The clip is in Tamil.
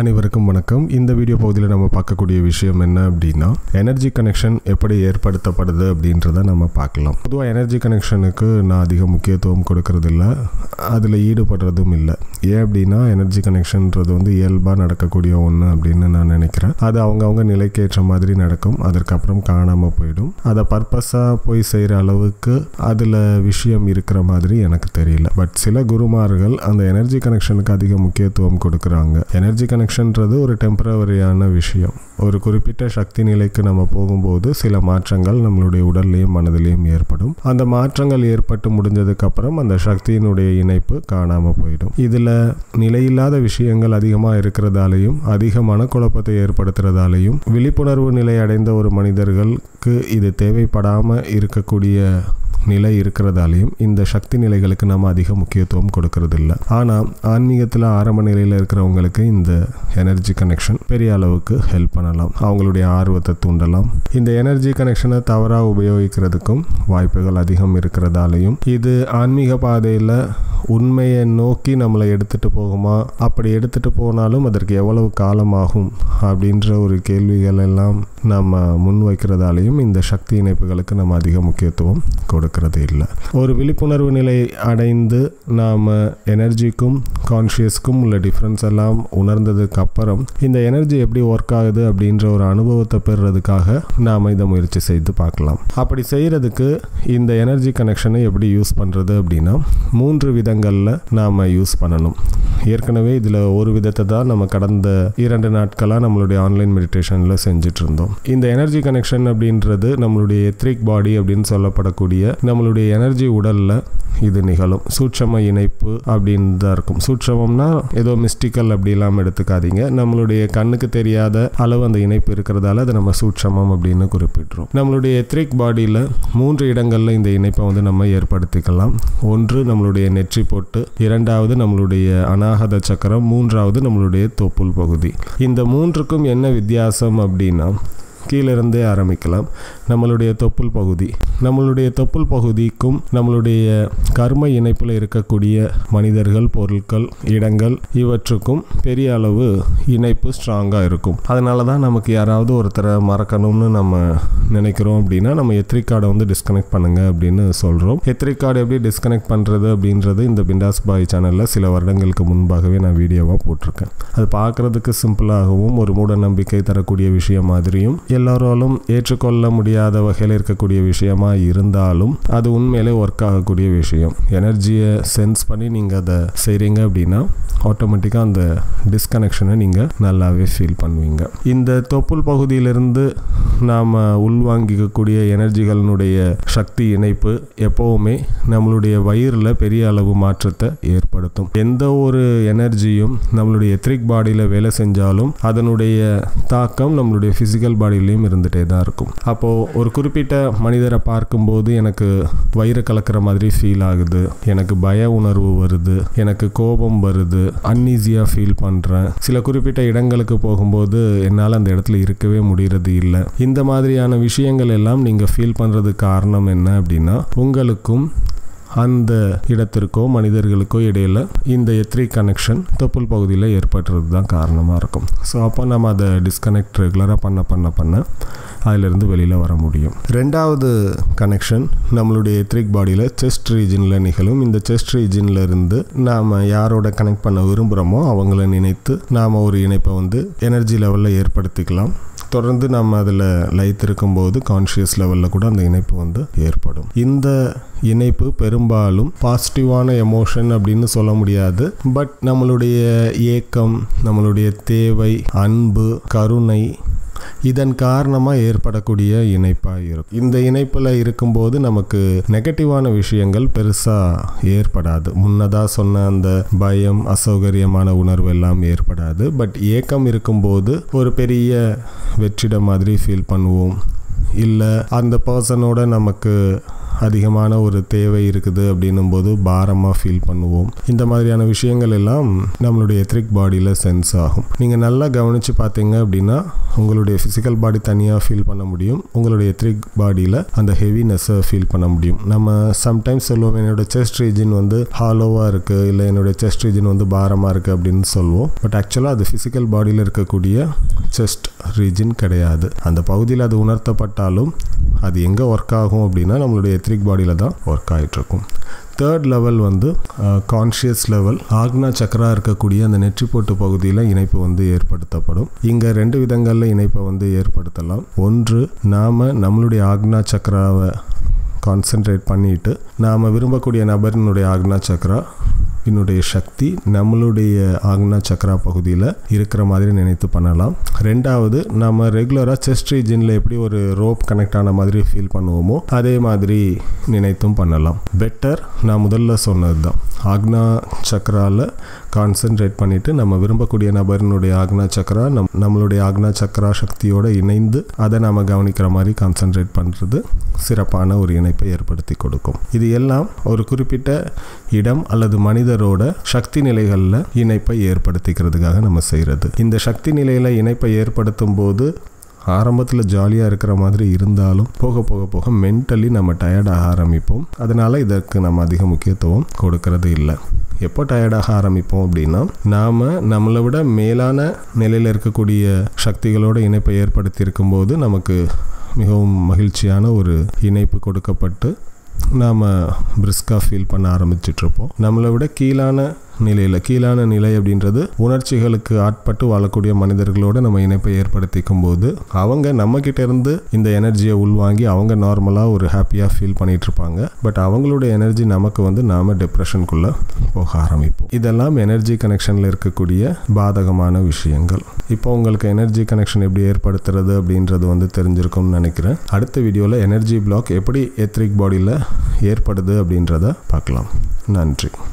அனைவருக்கும் வணக்கம். இந்த வீடியோ பகுதியில் நம்ம பார்க்கக்கூடிய விஷயம் என்ன அப்படின்னா, எனர்ஜி கனெக்ஷன் எப்படி ஏற்படுத்தப்படுது அப்படின்றத நம்ம பார்க்கலாம். பொதுவாக எனர்ஜி கனெக்ஷனுக்கு நான் அதிக முக்கியத்துவம் கொடுக்கறது இல்லை, அதில் ஈடுபடுறதும் இல்லை. ஏன் அப்படின்னா, எனர்ஜி கனெக்ஷன்ன்றது இயல்பாக நடக்கக்கூடிய ஒன்று அப்படின்னு நான் நினைக்கிறேன். அது அவங்கவுங்க நிலைக்கேற்ற மாதிரி நடக்கும், அதற்கப்புறம் காணாமல் போயிடும். அதை பர்பஸாக போய் செய்கிற அளவுக்கு அதில் விஷயம் இருக்கிற மாதிரி எனக்கு தெரியல. பட் சில குருமார்கள் அந்த எனர்ஜி கனெக்ஷனுக்கு அதிக முக்கியத்துவம் கொடுக்குறாங்க. எனர்ஜி கனெக்ஷன்றது ஒரு டெம்பரவரியான விஷயம். ஒரு குறிப்பிட்ட சக்தி நிலைக்கு நம்ம போகும்போது சில மாற்றங்கள் நம்மளுடைய உடல்லையும் மனதிலையும் ஏற்படும். அந்த மாற்றங்கள் ஏற்பட்டு முடிஞ்சதுக்கு அப்புறம் அந்த சக்தியினுடைய இணைப்பு காணாமல் போயிடும். இதில் நிலையில்லாத விஷயங்கள் அதிகமாக இருக்கிறதாலையும் அதிக மனக்குழப்பத்தை ஏற்படுத்துறதாலையும் விழிப்புணர்வு நிலை அடைந்த ஒரு மனிதர்களுக்கு இது தேவைப்படாமல் இருக்கக்கூடிய நிலை இருக்கிறதாலையும் இந்த சக்தி நிலைகளுக்கு நம்ம அதிக முக்கியத்துவம் கொடுக்கறது இல்லை. ஆனால் ஆன்மீகத்தில் ஆரம்ப நிலையில் இருக்கிறவங்களுக்கு இந்த எனர்ஜி கனெக்ஷன் பெரிய அளவுக்கு ஹெல்ப் பண்ணலாம், அவங்களுடைய ஆர்வத்தை தூண்டலாம். இந்த எனர்ஜி கனெக்ஷனை தவறாக உபயோகிக்கிறதுக்கும் வாய்ப்புகள் அதிகம் இருக்கிறதாலையும் இது ஆன்மீக பாதையில் உண்மையை நோக்கி நம்மளை எடுத்துகிட்டு போகுமா, அப்படி எடுத்துகிட்டு போனாலும் அதற்கு எவ்வளவு காலமாகும் அப்படின்ற ஒரு கேள்விகள் எல்லாம் நம்ம முன்வைக்கிறதாலையும் இந்த சக்தி இணைப்புகளுக்கு நம்ம அதிக முக்கியத்துவம் கொடுக்கறது இல்லை. ஒரு விழிப்புணர்வு நிலை அடைந்து நாம் எனர்ஜிக்கும் கான்ஷியஸ்க்கும் உள்ள டிஃப்ரென்ஸ் எல்லாம் உணர்ந்ததுக்கு அப்புறம் இந்த எனர்ஜி எப்படி ஒர்க் ஆகுது அப்படின்ற ஒரு அனுபவத்தை பெறுறதுக்காக நாம் இதை முயற்சி செய்து பார்க்கலாம். அப்படி செய்கிறதுக்கு இந்த எனர்ஜி கனெக்ஷனை எப்படி யூஸ் பண்ணுறது அப்படின்னா, 3 விதங்களில் நாம் யூஸ் பண்ணணும். ஏற்கனவே இதில் ஒரு விதத்தை தான் நம்ம கடந்த 2 நாட்களாக நம்மளுடைய ஆன்லைன் மெடிடேஷனில் செஞ்சுட்டு இருந்தோம். இந்த எனர்ஜி கனெக்ஷன் அப்படின்றது நம்மளுடைய எத்ரிக் பாடி அப்படின்னு சொல்லப்படக்கூடிய நம்மளுடைய எனர்ஜி உடலில் இது நிகழும். சூட்சம இணைப்பு அப்படின்னு தான் இருக்கும். சூட்சமம்னா ஏதோ மிஸ்டிக்கல் அப்படி இல்லாமல் எடுத்துக்காதீங்க. நம்மளுடைய கண்ணுக்கு தெரியாத அளவு அந்த இணைப்பு இருக்கிறதால அதை நம்ம சூட்சமம் அப்படின்னு குறிப்பிடுறோம். நம்மளுடைய எத்ரிக் பாடியில் 3 இடங்களில் இந்த இணைப்பை நம்ம ஏற்படுத்திக்கலாம். ஒன்று நம்மளுடைய நெற்றி போட்டு, 2வது நம்மளுடைய அநாகத சக்கரம், 3வது நம்மளுடைய தொப்புள் பகுதி. இந்த 3க்கும் என்ன வித்தியாசம் அப்படின்னா, கீழிருந்தே ஆரம்பிக்கலாம். நம்மளுடைய தொப்புள் பகுதிக்கும் நம்மளுடைய கர்ம இணைப்பில் இருக்கக்கூடிய மனிதர்கள், பொருட்கள், இடங்கள் இவற்றுக்கும் பெரிய அளவு இணைப்பு ஸ்ட்ராங்காக இருக்கும். அதனால தான் நமக்கு யாராவது ஒருத்தரை மறக்கணும்னு நம்ம நினைக்கிறோம் அப்படின்னா நம்ம எத்ரிக் கார்டை டிஸ்கனெக்ட் பண்ணுங்க அப்படின்னு சொல்கிறோம். எத்ரிக் கார்டு எப்படி டிஸ்கனெக்ட் பண்ணுறது அப்படின்றது இந்த பிண்டாஸ் பாய் சேனலில் சில வருடங்களுக்கு முன்பாகவே நான் வீடியோவாக போட்டிருக்கேன். அது பார்க்குறதுக்கு சிம்பிளாகவும் ஒரு மூட நம்பிக்கை தரக்கூடிய விஷயம் மாதிரியும் எல்லாராலும் ஏற்றுக்கொள்ள முடியாத வகையில் இருக்கக்கூடிய விஷயமா இருந்தாலும் அது உண்மையிலே ஒர்க் ஆகக்கூடிய விஷயம். எனர்ஜியை சென்ஸ் பண்ணி நீங்கள் அதை செய்கிறீங்க அப்படின்னா ஆட்டோமேட்டிக்காக அந்த டிஸ்கனெக்ஷனை நீங்கள் நல்லாவே ஃபீல் பண்ணுவீங்க. இந்த தொப்புள் பகுதியிலிருந்து நாம் உள்வாங்கிக்கக்கூடிய எனர்ஜிகளினுடைய சக்தி இணைப்பு எப்போவுமே நம்மளுடைய வயிறில் பெரிய அளவு மாற்றத்தை ஏற்படுத்தும். எந்த ஒரு எனர்ஜியும் நம்மளுடைய எத்ரிக் பாடியில் வேலை செஞ்சாலும் அதனுடைய தாக்கம் நம்மளுடைய ஃபிசிக்கல் பாடியிலையும் இருந்துகிட்டே தான் இருக்கும். அப்போது ஒரு குறிப்பிட்ட மனிதரை பார்க்கும்போது எனக்கு வயிறு கலக்கிற மாதிரி ஃபீல் ஆகுது, எனக்கு பய உணர்வு வருது, எனக்கு கோபம் வருது, அன்ஈஸியாக ஃபீல் பண்ணுறேன். சில குறிப்பிட்ட இடங்களுக்கு போகும்போது என்னால் அந்த இடத்துல இருக்கவே முடிகிறது இல்லை. இந்த மாதிரியான விஷயங்கள் எல்லாம் நீங்கள் ஃபீல் பண்ணுறதுக்கு காரணம் என்ன அப்படின்னா, உங்களுக்கும் அந்த இடத்திற்கோ மனிதர்களுக்கோ இடையில் இந்த எத்ரிக் கனெக்ஷன் தொப்புள் பகுதியில் ஏற்படுறது தான் காரணமாக இருக்கும். ஸோ அப்போ நம்ம அதை டிஸ்கனெக்ட் ரெகுலராக பண்ண அதிலிருந்து வெளியில் வர முடியும். 2வது கனெக்ஷன் நம்மளுடைய எத்ரிக் பாடியில் செஸ்ட் ரீஜனில் நிகழும். இந்த செஸ்ட் ரீஜனில் இருந்து நாம் யாரோட கனெக்ட் பண்ண விரும்புகிறோமோ அவங்கள நினைத்து நாம் ஒரு இணைப்பை எனர்ஜி லெவலில் ஏற்படுத்திக்கலாம். தொடர்ந்து நம்ம அதில் லயித்திருக்கும்போது கான்ஷியஸ் லெவலில் கூட அந்த இணைப்பு ஏற்படும். இந்த இணைப்பு பெரும்பாலும் பாசிட்டிவான எமோஷன் அப்படின்னு சொல்ல முடியாது. பட் நம்மளுடைய ஏக்கம், நம்மளுடைய தேவை, அன்பு, கருணை இதன் காரணமாக ஏற்படக்கூடிய இணைப்பாக இருக்கும். இந்த இணைப்பில் இருக்கும்போது நமக்கு நெகட்டிவான விஷயங்கள் பெருசாக ஏற்படாது. முன்னதாக சொன்ன அந்த பயம், அசௌகரியமான உணர்வு எல்லாம் ஏற்படாது. பட் ஏக்கம் இருக்கும்போது ஒரு பெரிய வெற்றிட மாதிரி ஃபீல் பண்ணுவோம். இல்லை அந்த பர்சனோட நமக்கு அதிகமான ஒரு தேவை இருக்குது அப்படின்னும் போது பாரமாக ஃபீல் பண்ணுவோம். இந்த மாதிரியான விஷயங்கள் எல்லாம் நம்மளுடைய எத்ரிக் பாடியில் சென்ஸ் ஆகும். நீங்கள் நல்லா கவனித்து பார்த்தீங்க அப்படின்னா உங்களுடைய ஃபிசிக்கல் பாடி தனியாக ஃபீல் பண்ண முடியும், உங்களுடைய எத்ரிக் பாடியில் அந்த ஹெவினஸை ஃபீல் பண்ண முடியும். நம்ம சம்டைம்ஸ் சொல்லுவோம் என்னோட செஸ்ட் ரீஜன் வந்து ஹாலோவாக இருக்குது, இல்லை என்னுடைய செஸ்ட் ரீஜன் வந்து பாரமாக இருக்குது அப்படின்னு சொல்லுவோம். பட் ஆக்சுவலாக அது ஃபிசிக்கல் பாடியில் இருக்கக்கூடிய செஸ்ட் ரீஜன் கிடையாது. அந்த பகுதியில் அது உணர்த்தப்பட்டாலும் அது எங்கே ஒர்க் ஆகும் அப்படின்னா நம்மளுடைய எத்ரிக் பாடியில் தான் ஒர்க் ஆகிட்டுருக்கும். தேர்ட் லெவல் வந்து கான்ஷியஸ் லெவல். ஆக்னா சக்கரா இருக்கக்கூடிய அந்த நெற்றிப்போட்டு பகுதியில் இணைப்பு வந்து ஏற்படுத்தப்படும். இங்கே 2 விதங்களில் இணைப்பை வந்து ஏற்படுத்தலாம். ஒன்று, நாம் நம்மளுடைய ஆக்னா சக்கராவை கான்சென்ட்ரேட் பண்ணிட்டு நாம் விரும்பக்கூடிய நபரினுடைய ஆக்னா சக்கரா என்னுடைய சக்தி நம்மளுடைய ஆக்னா சக்கரா பகுதியில் இருக்கிற மாதிரி நினைத்து பண்ணலாம். ரெண்டாவது, நம்ம ரெகுலராக செஸ்ட் ரீஜனில் எப்படி ஒரு ரோப் கனெக்ட் ஆன மாதிரி ஃபீல் பண்ணுவோமோ அதே மாதிரி நினைத்தும் பண்ணலாம். பெட்டர் நான் முதல்ல சொன்னது தான், ஆக்னா சக்கராவில் கான்சென்ட்ரேட் பண்ணிவிட்டு நம்ம விரும்பக்கூடிய நபரினுடைய ஆக்னா சக்கரா நம்மளுடைய ஆக்னா சக்கரா சக்தியோடு இணைந்து அதை நாம் கவனிக்கிற மாதிரி கான்சென்ட்ரேட் பண்ணுறது சிறப்பான ஒரு இணைப்பை ஏற்படுத்தி கொடுக்கும். இது எல்லாம் ஒரு குறிப்பிட்ட இடம் அல்லது மனிதரோட சக்தி நிலைகளில் இணைப்பை ஏற்படுத்திக்கிறதுக்காக நம்ம செய்கிறது. இந்த சக்தி நிலையில் இணைப்பை ஏற்படுத்தும் போது ஆரம்பத்தில் ஜாலியாக இருக்கிற மாதிரி இருந்தாலும் போக போக போக மென்டலி நம்ம டயர்டாக ஆரம்பிப்போம். அதனால் இதற்கு நம்ம அதிக முக்கியத்துவம் கொடுக்கறது இல்லை. எப்போ டயர்டாக ஆரம்பிப்போம் அப்படின்னா நாம் நம்மளை விட மேலான நிலையில் இருக்கக்கூடிய சக்திகளோட இணைப்பை ஏற்படுத்தி இருக்கும்போது நமக்கு மிகவும் மகிழ்ச்சியான ஒரு இணைப்பு கொடுக்கப்பட்டு நாம் பிரிஸ்காக ஃபீல் பண்ண ஆரம்பிச்சிட்ருப்போம். நம்மளை விட கீழான நிலை அப்படின்றது உணர்ச்சிகளுக்கு ஆட்பட்டு வாழக்கூடிய மனிதர்களோடு நம்ம இணைப்பை ஏற்படுத்திக்கும் போது அவங்க நம்மக்கிட்ட இருந்து இந்த எனர்ஜியை உள்வாங்கி அவங்க நார்மலாக ஒரு ஹாப்பியாக ஃபீல் பண்ணிட்டு இருப்பாங்க. பட் அவங்களோட எனர்ஜி நமக்கு வந்து நாம் டிப்ரெஷனுக்குள்ளே போக ஆரம்பிப்போம். இதெல்லாம் எனர்ஜி கனெக்ஷனில் இருக்கக்கூடிய பாதகமான விஷயங்கள். இப்போ உங்களுக்கு எனர்ஜி கனெக்ஷன் எப்படி ஏற்படுத்துறது அப்படின்றது வந்து தெரிஞ்சிருக்கும்னு நினைக்கிறேன். அடுத்த வீடியோவில் எனர்ஜி பிளாக் எப்படி எத்ரிக் பாடியில் ஏற்படுது அப்படின்றத பார்க்கலாம். நன்றி.